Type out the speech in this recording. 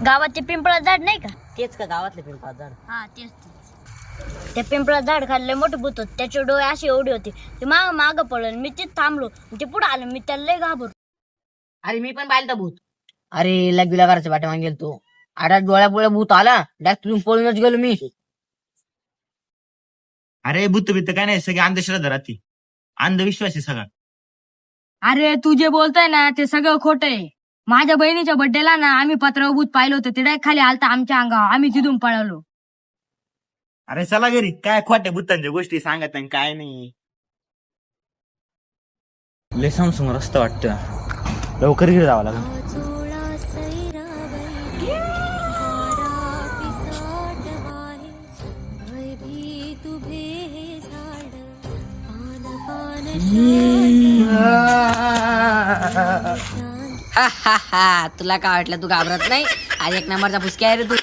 गावात ते पिंपळा झाड नाही का? तेच का गावातले पिंपळाचं झाड? हा तेच तेच. त्या पिंपळा झाड खाल्ले मोठे भूत होते, त्याचे डोळे असे एवढे होते. ते माग पडलं, मी तिथे थांबलो, ते पुढे आलं, मी त्याला लय घाबरलो. अरे मी पण पाहिलं भूत. अरे लगविला घराच्या पाठीमागे गेलो तो. आता डोळ्या भूत आला, डायरेक्ट तुम्ही पळूनच गेलो मी. अरे भूत बित्त काय नाही, सगळी अंधश्रद्धा राहते, अंधविश्वास आहे सगळा. अरे तू जे बोलतोय ना ते सगळं खोटं आहे. माझ्या बहिणीच्या बड्डेला ना आम्ही पत्रावर भूत पाहिलं होतं, ते डायरेक्ट खाली आलता आमच्या अंगावर, आम्ही तिथून पळालो. अरे चला घरी, काय खोट्या भूतांच्या गोष्टी सांगत नाही काय नाही. लय समोर रस्ता वाटतं, लवकर घरी जावं लागेल. तुला काय वाटलं? तू घाबरत नाही? आज एक नंबरचा पुसकी आहे रे तू.